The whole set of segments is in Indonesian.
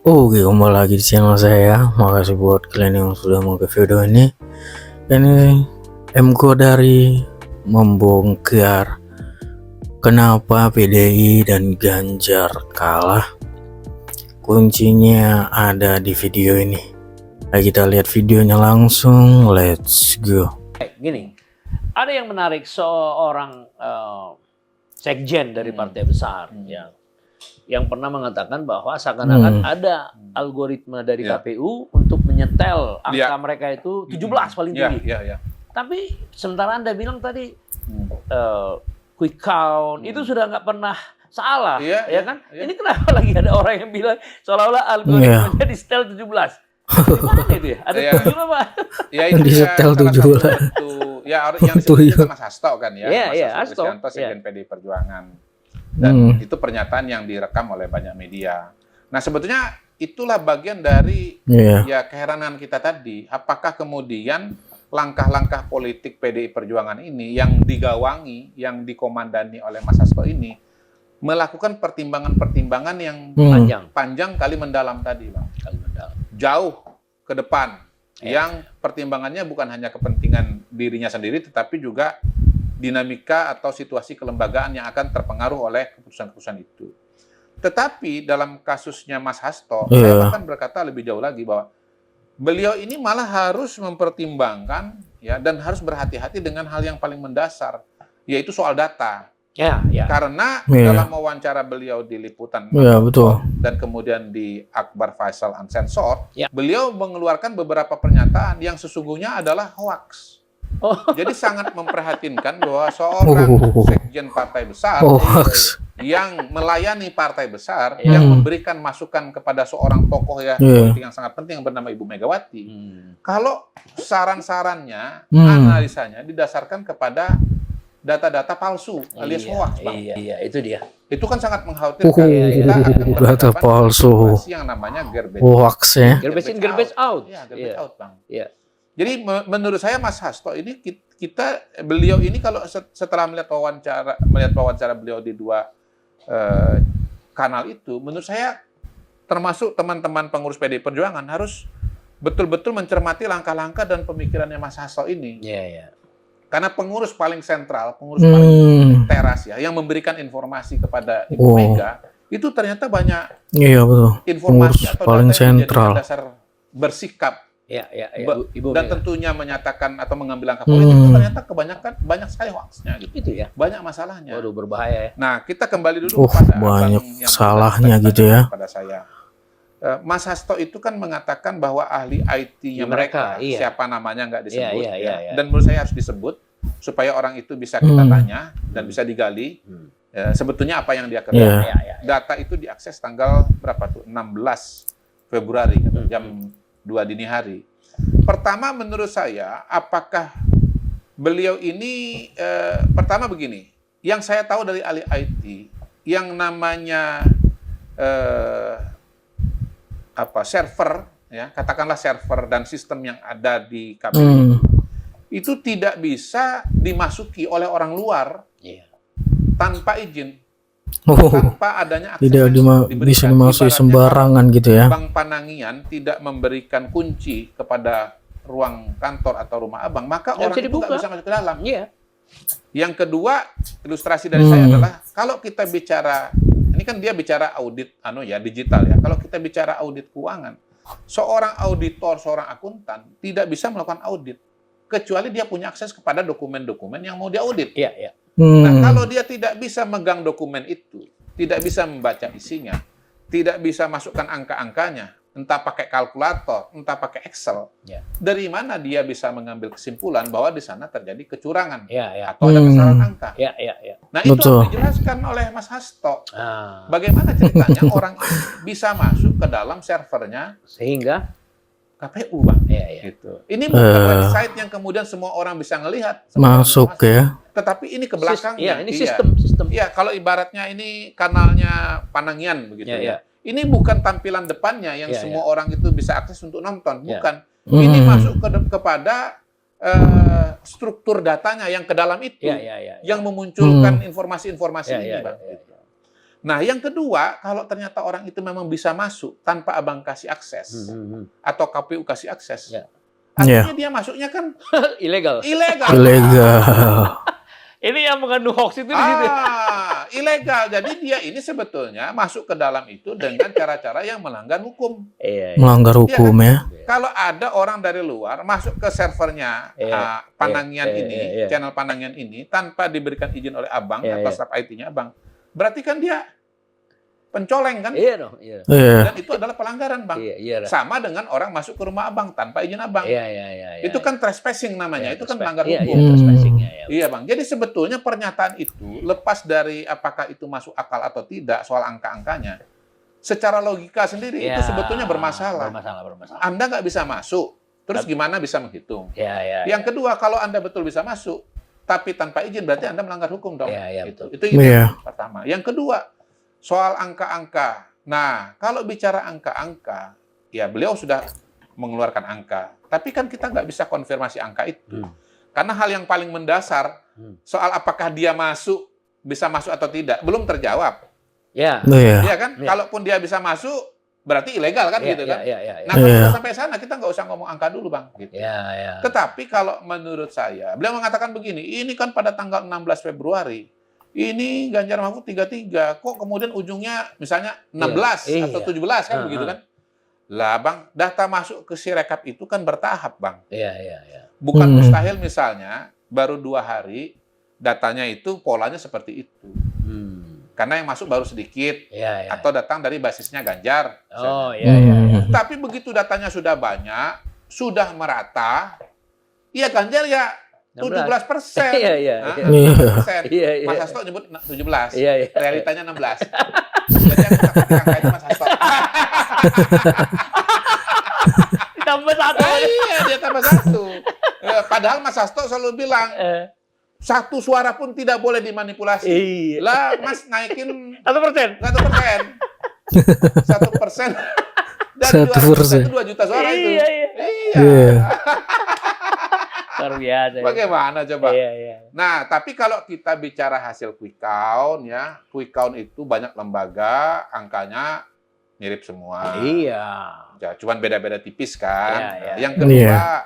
Oke, kembali lagi di channel saya. Makasih buat kalian yang sudah mau ke video ini. Ini MKO dari membongkar kenapa PDI dan Ganjar kalah. Kuncinya ada di video ini. Nah, kita lihat videonya langsung. Let's go. Gini, ada yang menarik seorang sekjen dari partai besar yang pernah mengatakan bahwa seakan-akan ada algoritma dari KPU untuk menyetel angka mereka itu 17 paling tinggi. Tapi sementara Anda bilang tadi quick count itu sudah nggak pernah salah, ya kan? Ini kenapa lagi ada orang yang bilang seolah-olah algoritmanya di setel 17? Gimana itu ya? Ada 7 apa? Ya itu di setel 17. Ya yang disebut Mas Hasto kan ya. Mas Hasto Kristianto, Sekjen PDI Perjuangan. Dan itu pernyataan yang direkam oleh banyak media. Nah, sebetulnya itulah bagian dari ya keheranan kita tadi. Apakah kemudian langkah-langkah politik PDI Perjuangan ini yang digawangi, yang dikomandani oleh Mas Hasto ini melakukan pertimbangan-pertimbangan yang panjang kali mendalam tadi, Bang. Jauh ke depan. Yang pertimbangannya bukan hanya kepentingan dirinya sendiri, tetapi juga dinamika atau situasi kelembagaan yang akan terpengaruh oleh keputusan-keputusan itu. Tetapi dalam kasusnya Mas Hasto, saya akan berkata lebih jauh lagi bahwa beliau ini malah harus mempertimbangkan ya dan harus berhati-hati dengan hal yang paling mendasar, yaitu soal data. Karena dalam wawancara beliau di Liputan betul. dan kemudian di Akbar Faisal Uncensored, beliau mengeluarkan beberapa pernyataan yang sesungguhnya adalah hoaks. Jadi sangat memprihatinkan bahwa seorang sekjen partai besar yang melayani partai besar, yang memberikan masukan kepada seorang tokoh politik yang sangat penting yang bernama Ibu Megawati, kalau saran-sarannya, analisanya didasarkan kepada data-data palsu alias hoaks, Bang. Iya, itu dia. Itu kan sangat mengkhawatirkan. Kita akan data palsu. Yang namanya garbage. Hoaks ya. Garbage in, garbage out. Ya, garbage out, Bang. Iya. Jadi menurut saya Mas Hasto ini beliau ini kalau setelah melihat wawancara beliau di dua kanal itu, menurut saya termasuk teman-teman pengurus PDI Perjuangan harus betul-betul mencermati langkah-langkah dan pemikirannya Mas Hasto ini. Karena pengurus paling sentral, pengurus paling teras ya, yang memberikan informasi kepada Ibu Mega, itu ternyata banyak informasi atau paling data yang sentral. menjadi dasar bersikap. Ibu Dan Mega tentunya menyatakan atau mengambil langkah politik itu ternyata banyak sekali hoaxnya gitu. itu ya. Banyak masalahnya. Waduh, berbahaya ya. Nah, kita kembali dulu kepada banyak abang yang salahnya gitu ya. pada saya. Mas Hasto itu kan mengatakan bahwa ahli IT-nya mereka, siapa namanya nggak disebut, dan menurut saya harus disebut supaya orang itu bisa kita tanya dan bisa digali sebetulnya apa yang dia kerjakan. Data itu diakses tanggal berapa tuh? 16 Februari jam 2 dini hari. Pertama menurut saya, apakah beliau ini pertama begini, yang saya tahu dari ahli IT, yang namanya server, ya katakanlah server dan sistem yang ada di KPU itu tidak bisa dimasuki oleh orang luar tanpa izin, tanpa adanya akses. Tidak bisa dimasuki sembarangan gitu ya. Bang Panangian tidak memberikan kunci kepada ruang kantor atau rumah abang, maka orang itu nggak bisa masuk ke dalam. Yang kedua, ilustrasi dari saya adalah kalau kita bicara ini kan dia bicara audit digital ya. Kalau kita bicara audit keuangan, seorang auditor, seorang akuntan tidak bisa melakukan audit kecuali dia punya akses kepada dokumen-dokumen yang mau diaudit. Nah, kalau dia tidak bisa megang dokumen itu, tidak bisa membaca isinya, tidak bisa masukkan angka-angkanya, entah pakai kalkulator, entah pakai Excel, dari mana dia bisa mengambil kesimpulan bahwa di sana terjadi kecurangan atau ada kesalahan angka? Nah, itu harus dijelaskan oleh Mas Hasto. Bagaimana ceritanya orang bisa masuk ke dalam servernya sehingga KPU, Bang. Gitu. Ini bukan website yang kemudian semua orang bisa ngelihat masuk ya. Tetapi ini ke belakangnya. Ini sistem. Iya, kalau ibaratnya ini kanalnya Panangian begitu ya. Ini bukan tampilan depannya yang semua orang itu bisa akses untuk nonton, bukan. Ini masuk kepada struktur datanya yang ke dalam itu, yang memunculkan informasi-informasi ini, Bang. Nah, yang kedua, kalau ternyata orang itu memang bisa masuk tanpa abang kasih akses atau KPU kasih akses, artinya dia masuknya kan ilegal. Ini yang mengandung hoax itu di situ. Ilegal. Jadi dia ini sebetulnya masuk ke dalam itu dengan cara-cara yang melanggar hukum. Melanggar hukum ya. Kalau ada orang dari luar masuk ke servernya Panangian ini, channel Panangian ini tanpa diberikan izin oleh abang atau staf IT-nya abang, berarti kan dia pencoleng kan? Iya dong. Iya. Dan itu adalah pelanggaran, Bang. Sama dengan orang masuk ke rumah abang tanpa izin abang. Itu kan trespassing namanya. Itu kan melanggar hukum. Iya, Bang. Jadi sebetulnya pernyataan itu lepas dari apakah itu masuk akal atau tidak soal angka-angkanya, secara logika sendiri itu sebetulnya bermasalah. Anda nggak bisa masuk, terus gimana bisa menghitung? Yang kedua, kalau Anda betul bisa masuk, tapi tanpa izin berarti Anda melanggar hukum dong. Itu yang pertama. Yang kedua, soal angka-angka. Nah, kalau bicara angka-angka, ya beliau sudah mengeluarkan angka. Tapi kan kita nggak bisa konfirmasi angka itu. Karena hal yang paling mendasar, soal apakah dia bisa masuk atau tidak, belum terjawab. Iya kan? Kalaupun dia bisa masuk, berarti ilegal kan gitu kan? Nah, kalau kita sampai sana, kita nggak usah ngomong angka dulu, Bang. Gitu. Tetapi kalau menurut saya, beliau mengatakan begini, ini kan pada tanggal 16 Februari, ini Ganjar Mahfud 33, kok kemudian ujungnya misalnya 16 atau 17 kan begitu kan? Lah Bang, data masuk ke Sirekap itu kan bertahap Bang. Bukan mustahil misalnya baru 2 hari datanya itu polanya seperti itu. Karena yang masuk baru sedikit atau datang dari basisnya Ganjar. Tapi begitu datanya sudah banyak, sudah merata, ya Ganjar ya 17%. Mas Hasto nyebut 17. Realitanya 16. Jadi yang angka itu Mas Hasto. Tambah 1. Iya, dia tambah 1. Padahal Mas Hasto selalu bilang, 1 suara pun tidak boleh dimanipulasi. Lah, Mas naikin 1%. 1%. Dan 2 juta suara itu. Iya. Luar biasa. Bagaimana coba? Nah, tapi kalau kita bicara hasil quick count ya, quick count itu banyak lembaga, angkanya mirip semua. Ya, cuman beda-beda tipis kan. Yang kedua,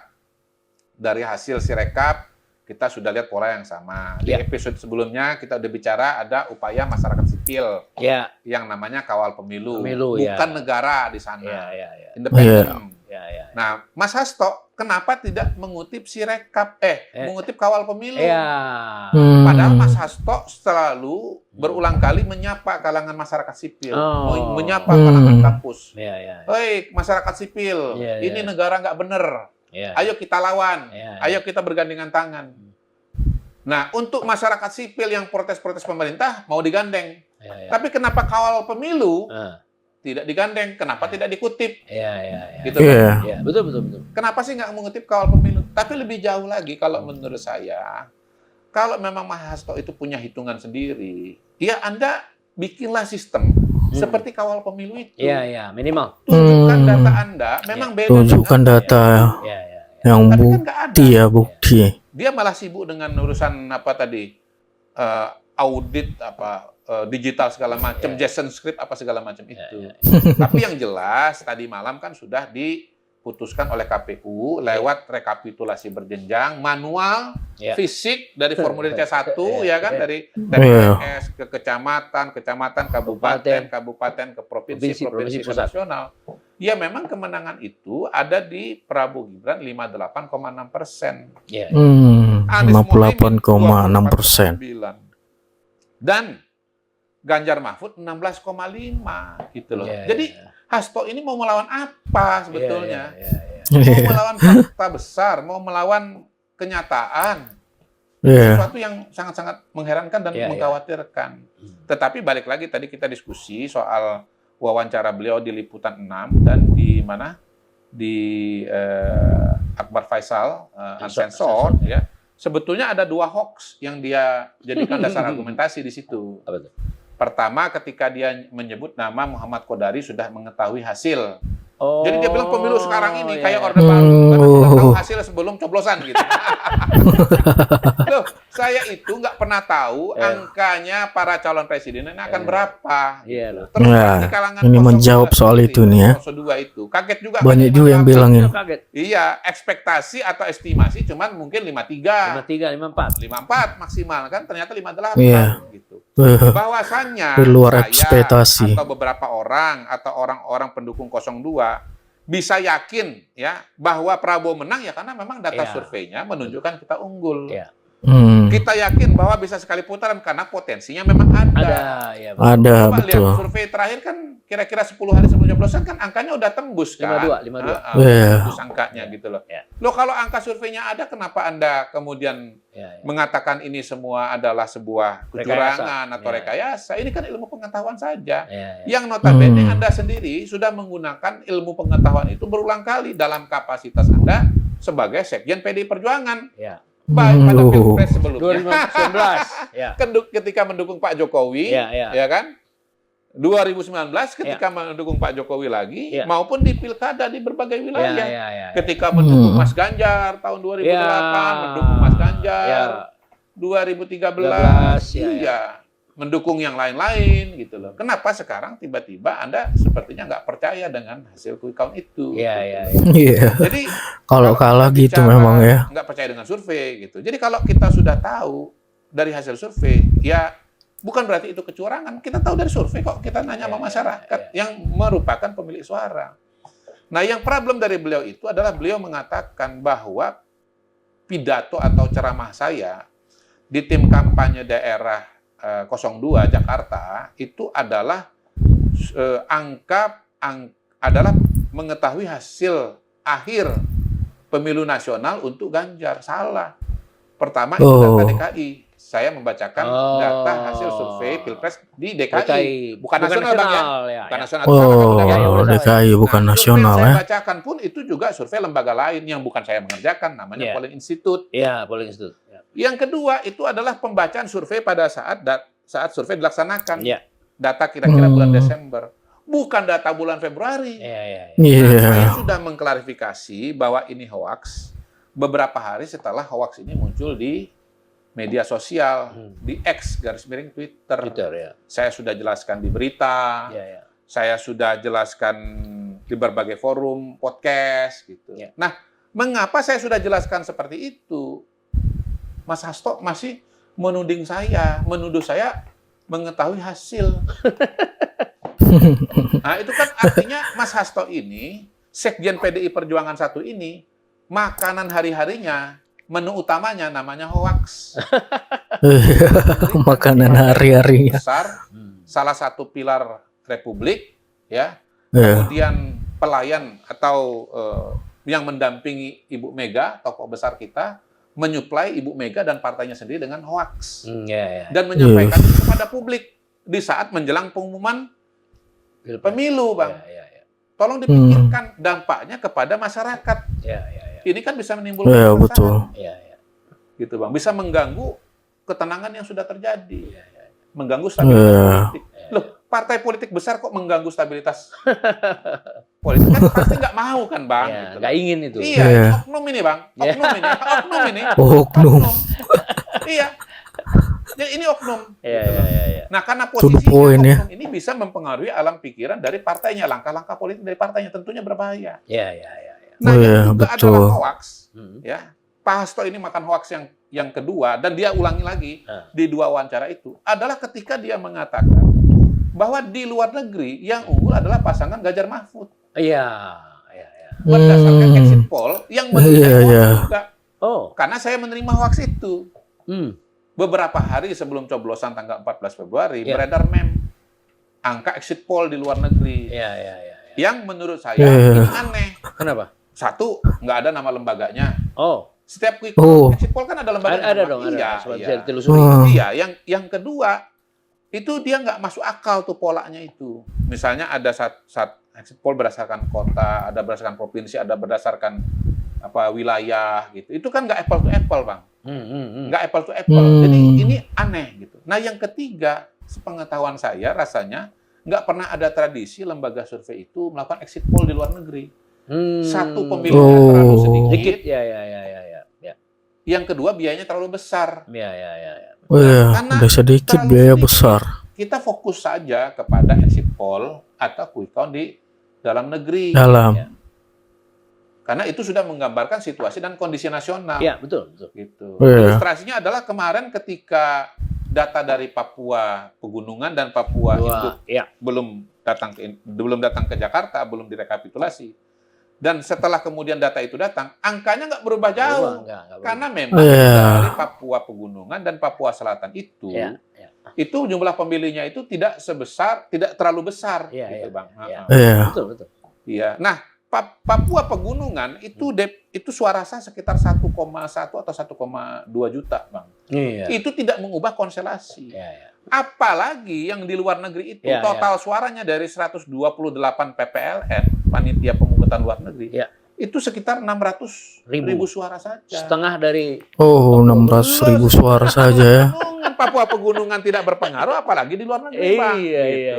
dari hasil Sirekap kita sudah lihat pola yang sama. Di episode sebelumnya kita udah bicara ada upaya masyarakat sipil yang namanya kawal pemilu bukan negara di sana. Independen. Nah, Mas Hasto kenapa tidak mengutip Sirekap, mengutip kawal pemilu? Padahal Mas Hasto selalu berulang kali menyapa kalangan masyarakat sipil, menyapa kalangan kampus. Hei, masyarakat sipil, ini negara nggak bener. Ayo kita lawan, ayo kita bergandengan tangan. Nah, untuk masyarakat sipil yang protes-protes pemerintah mau digandeng. Tapi kenapa kawal pemilu tidak digandeng? Kenapa tidak dikutip? Gitu kan? Betul. Kenapa sih nggak mengutip kawal pemilu? Tapi lebih jauh lagi kalau menurut saya, kalau memang Mas Hasto itu punya hitungan sendiri, ya Anda bikinlah sistem seperti kawal pemilu itu. Minimal. Tunjukkan data Anda, memang beda. Tunjukkan data yang bukti ya, bukti. Dia malah sibuk dengan urusan apa tadi, audit apa, digital segala macam, JSON script apa segala macam itu. Tapi yang jelas tadi malam kan sudah diputuskan oleh KPU lewat rekapitulasi berjenjang, manual, fisik dari formulir C1 ya kan, dari TPS ke kecamatan, kabupaten ke provinsi ke nasional. Ya memang kemenangan itu ada di Prabowo Gibran 58,6%. 58,6%. Dan Ganjar Mahfud 16,5 gitu loh. Jadi Hasto ini mau melawan apa sebetulnya? Mau melawan fakta besar, mau melawan kenyataan. Sesuatu yang sangat-sangat mengherankan dan mengkhawatirkan. Tetapi balik lagi tadi kita diskusi soal wawancara beliau di Liputan 6 dan di mana? Di Akbar Faisal Uncensored ya. Sebetulnya ada 2 hoax yang dia jadikan dasar argumentasi di situ. Pertama, ketika dia menyebut nama Muhammad Qodari sudah mengetahui hasil Oh, Jadi dia bilang pemilu sekarang ini kayak iya. orde baru, karena sudah tahu hasil sebelum coblosan gitu. Loh, saya itu nggak pernah tahu angkanya para calon presiden ini akan berapa. Iya Gitu. loh. Terus Nah, di kalangan ini 02 menjawab soal sendiri, itu nih ya. 02 itu kaget juga. Banyak kan, juga yang 58. bilangin. Kaget. Iya, ekspektasi atau estimasi cuman mungkin 53, 53, 54. 54 maksimal kan, ternyata 58 Iya. gitu. Eh, Bahwasannya Di luar saya ekspektasi. atau beberapa orang atau orang-orang pendukung 02 bisa yakin ya bahwa Prabowo menang ya karena memang data Iya. surveinya menunjukkan kita unggul. Iya. Kita yakin bahwa bisa sekali putaran karena potensinya memang ada. Ada, ya. Ada, Coba betul. lihat survei terakhir kan kira-kira 10 hari sebelum coblosan kan angkanya udah tembus kan. 52. Iya. Tembus angkanya gitu loh. Ya. Loh kalau angka surveinya ada kenapa Anda kemudian Ya, ya. mengatakan ini semua adalah sebuah kecurangan atau rekayasa? Ini kan ilmu pengetahuan saja. Ya, ya. Yang notabene Anda sendiri sudah menggunakan ilmu pengetahuan itu berulang kali dalam kapasitas Anda sebagai Sekjen PDI Perjuangan. Ya. Baik pada Pilpres sebelumnya, 2019. Ya. ketika mendukung Pak Jokowi, Ya, ya. ya kan? 2019 ketika mendukung Pak Jokowi lagi, Ya. maupun di pilkada di berbagai Ya, wilayah. ya, ya. Ketika mendukung Mas Ganjar tahun 2008, mendukung Mas Ganjar Ya. 2013, 13, ya, iya, mendukung yang lain-lain gitu loh. Kenapa sekarang tiba-tiba Anda sepertinya nggak percaya dengan hasil quick count itu? Iya, gitu. iya, iya. Iya. Jadi Kalau kalah kita gitu bicara memang ya. nggak percaya dengan survei gitu. Jadi kalau kita sudah tahu dari hasil survei, ya bukan berarti itu kecurangan. Kita tahu dari survei kok. Kita nanya sama masyarakat yang merupakan pemilik suara. Nah, yang problem dari beliau itu adalah beliau mengatakan bahwa pidato atau ceramah saya di tim kampanye daerah 02 Jakarta itu adalah adalah mengetahui hasil akhir pemilu nasional untuk Ganjar. Salah. Pertama itu data DKI. Saya membacakan data hasil survei Pilpres di DKI. Bukan nasional, Bang, ya. Bukan nasional. DKI bukan nasional survei ya. yang saya bacakan pun itu juga survei lembaga lain yang bukan saya mengerjakan, namanya Polling Institute. Iya, Polling Institute. Yang kedua itu adalah pembacaan survei pada saat survei dilaksanakan. Iya. Data kira-kira bulan Desember. Bukan data bulan Februari. Iya. Saya sudah mengklarifikasi bahwa ini hoax beberapa hari setelah hoax ini muncul di media sosial, di X _Twitter. Ya. Saya sudah jelaskan di berita. Ya. Saya sudah jelaskan di berbagai forum, podcast gitu. Ya. Nah, mengapa saya sudah jelaskan seperti itu? Mas Hasto masih menuduh saya mengetahui hasil. Nah, itu kan artinya Mas Hasto ini, Sekjen PDI Perjuangan 1 ini, makanan hari-harinya, menu utamanya namanya hoax. Makanan hari-harinya. Besar, salah satu pilar Republik, ya. Kemudian pelayan atau yang mendampingi Ibu Mega, tokoh besar kita, menyuplai Ibu Mega dan partainya sendiri dengan hoax. Dan menyampaikan itu kepada publik di saat menjelang pengumuman pemilu, Bang. Tolong dipikirkan dampaknya kepada masyarakat. Ini kan bisa menimbulkan betul. Gitu, Bang. Bisa mengganggu ketenangan yang sudah terjadi. Mengganggu stabilitas politik. Loh, partai politik besar kok mengganggu stabilitas politik? Kan pasti nggak mau kan, Bang? Gitu. Nggak ingin itu. Iya, ini oknum ini, Bang. Oknum ini. Oknum. Iya. Jadi ini oknum. Iya. Nah, karena posisinya oknum ini bisa mempengaruhi alam pikiran dari partainya, langkah-langkah politik dari partainya tentunya berbahaya. Iya. Nah, yang juga adalah hoax. Ya. Pak Hasto ini makan hoax yang kedua, dan dia ulangi lagi di 2 wawancara itu, adalah ketika dia mengatakan bahwa di luar negeri yang unggul adalah pasangan Ganjar Mahfud. Iya. Berdasarkan exit poll yang menurut saya juga. Karena saya menerima hoax itu. Beberapa hari sebelum coblosan tanggal 14 Februari, beredar meme angka exit poll di luar negeri. Yang menurut saya ini aneh. Kenapa? Satu, nggak ada nama lembaganya. Setiap quick exit poll kan ada lembaga. Ada dong. Iya. Iya. Yang kedua, itu dia nggak masuk akal tuh polanya itu. Misalnya ada saat exit poll berdasarkan kota, ada berdasarkan provinsi, ada berdasarkan wilayah gitu. Itu kan nggak apple to apple, Bang. Nggak apple to apple. Jadi ini aneh gitu. Nah, yang ketiga, sepengetahuan saya rasanya nggak pernah ada tradisi lembaga survei itu melakukan exit poll di luar negeri. Satu, pemilunya terlalu sedikit. Ya. Yang kedua, biayanya terlalu besar. Ya. Oh iya, udah sedikit biaya besar. Kita fokus saja kepada exit poll atau quick count di dalam negeri. Ya. Karena itu sudah menggambarkan situasi dan kondisi nasional. Iya, betul. Gitu. Yeah. Ilustrasinya adalah kemarin ketika data dari Papua Pegunungan dan Papua Induk belum datang ke Jakarta, belum direkapitulasi. Dan setelah kemudian data itu datang, angkanya nggak berubah jauh. Karena memang dari Papua Pegunungan dan Papua Selatan itu jumlah pemilihnya itu tidak terlalu besar, gitu, Bang. Betul. Iya. Nah, Papua Pegunungan itu suara sah sekitar 1,1 atau 1,2 juta, Bang. Iya. Itu tidak mengubah konstelasi. Iya. Apalagi yang di luar negeri itu total suaranya dari 128 PPLN, panitia pemungutan luar negeri, itu sekitar 600.000 suara saja. Setengah dari 600.000 suara saja ya. Papua Pegunungan tidak berpengaruh, apalagi di luar negeri, Bang. Iya.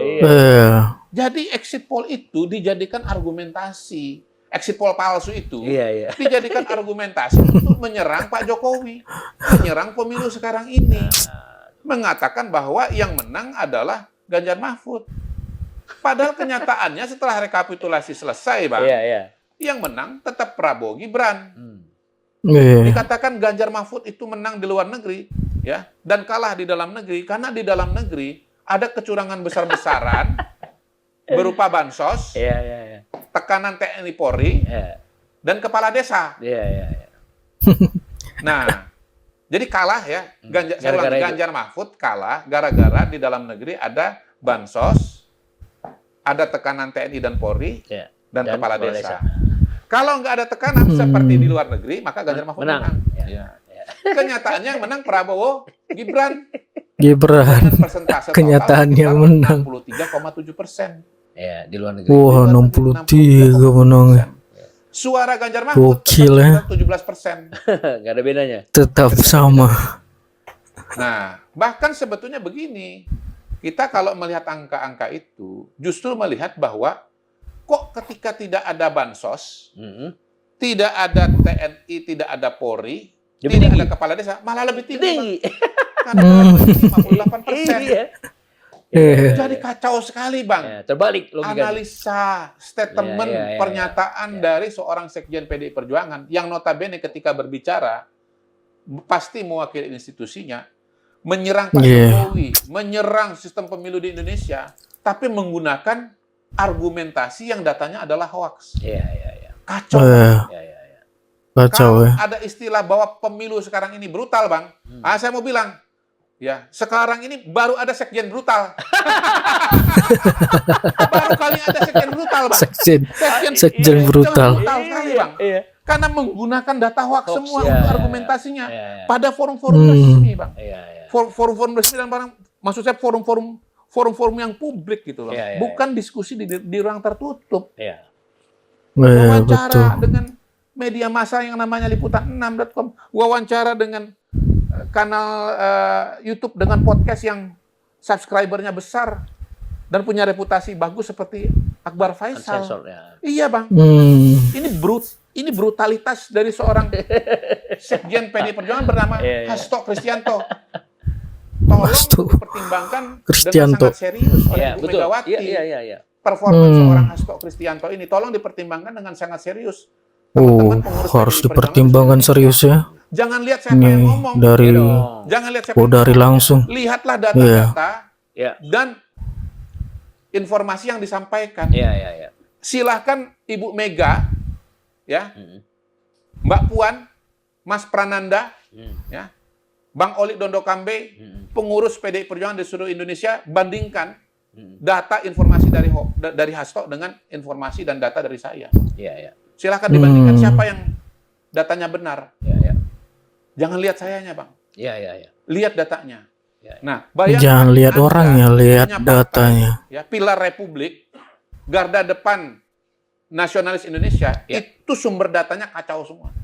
Jadi exit poll itu dijadikan argumentasi. Exit poll palsu itu dijadikan argumentasi untuk menyerang Pak Jokowi, menyerang pemilu sekarang ini, mengatakan bahwa yang menang adalah Ganjar Mahfud. Padahal kenyataannya setelah rekapitulasi selesai, Bang, yang menang tetap Prabowo Gibran. Dikatakan Ganjar Mahfud itu menang di luar negeri, ya, dan kalah di dalam negeri karena di dalam negeri ada kecurangan besar-besaran berupa bansos, tekanan TNI Polri, dan kepala desa. Nah, jadi kalah ya, Ganjar Mahfud kalah gara-gara di dalam negeri ada bansos, ada tekanan TNI dan Polri, dan kepala desa. Kalau nggak ada tekanan seperti di luar negeri, maka Ganjar Mahfud menang. Kenyataannya yang menang Prabowo Gibran. Kenyataannya menang 63,7%. Ya, di luar negeri. Wah, 63 menang. Suara Ganjar Mahfud gokil ya. 17%. Nggak ada bedanya. Tetap sama. Nah, bahkan sebetulnya begini. Kita kalau melihat angka-angka itu, justru melihat bahwa kok ketika tidak ada bansos, tidak ada TNI, tidak ada Polri, tidak ada kepala desa, malah lebih tinggi. Karena 58%. Jadi kacau sekali, Bang. Terbalik logikanya. Analisa, statement, pernyataan dari seorang Sekjen PDI Perjuangan yang notabene ketika berbicara pasti mewakili institusinya, menyerang Pak Jokowi, menyerang sistem pemilu di Indonesia, tapi menggunakan argumentasi yang datanya adalah hoax. Kacau. Kalau ada istilah bahwa pemilu sekarang ini brutal, Bang. Saya mau bilang, ya, sekarang ini baru ada sekjen brutal. Baru kali ada sekjen brutal, Bang. Sekjen brutal. Sekali, Bang. Karena menggunakan data hoax semua untuk argumentasinya pada forum-forum resmi, Bang. Forum-forum resmi dan barang, maksud saya forum-forum yang publik gitu loh. Bukan diskusi di ruang tertutup. Wawancara dengan media massa yang namanya liputan6.com, wawancara dengan kanal YouTube dengan podcast yang subscribernya besar dan punya reputasi bagus seperti Akbar Faisal. Iya, Bang. Ini brutalitas dari seorang Sekjen PDI Perjuangan bernama Hasto Kristianto. Tolong dipertimbangkan dengan sangat serius oleh Ibu Megawati. Performa seorang Hasto Kristianto ini tolong dipertimbangkan dengan sangat serius. Harus dipertimbangkan serius ya. Jangan lihat siapa yang ngomong. Jangan lihat siapa dari langsung. Lihatlah data-data dan informasi yang disampaikan. Silahkan Ibu Mega, ya, Mbak Puan, Mas Prananda, ya, Bang Oli Dondokambe, pengurus PDI Perjuangan di seluruh Indonesia, bandingkan data informasi dari Hasto dengan informasi dan data dari saya. Silahkan dibandingkan siapa yang datanya benar. Jangan lihat sayanya, Bang. Lihat datanya. Nah, jangan lihat orangnya, lihat datanya. Ya, pilar Republik, garda depan nasionalis Indonesia, itu sumber datanya kacau semua.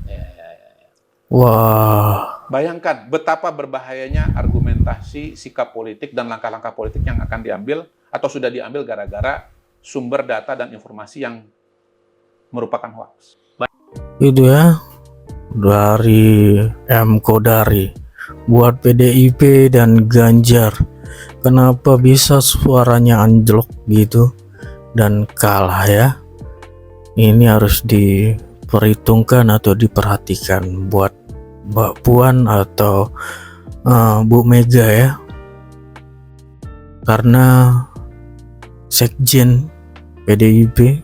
Wah. Bayangkan betapa berbahayanya argumentasi, sikap politik, dan langkah-langkah politik yang akan diambil atau sudah diambil gara-gara sumber data dan informasi yang merupakan hoax. Itu ya, dari M. Kodari buat PDIP dan Ganjar. Kenapa bisa suaranya anjlok gitu dan kalah ya? Ini harus diperhitungkan atau diperhatikan buat Mbak Puan atau Bu Mega ya, karena Sekjen PDIP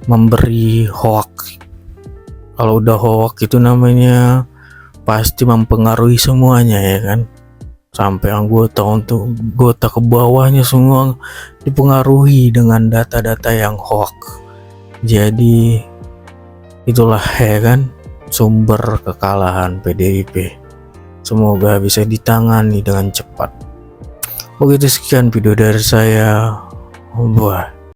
memberi hoax. Kalau udah hoax itu namanya pasti mempengaruhi semuanya ya kan, sampai anggota ke bawahnya semua dipengaruhi dengan data-data yang hoax. Jadi itulah ya kan sumber kekalahan PDIP. Semoga bisa ditangani dengan cepat. Oke, itu sekian video dari saya. Bye.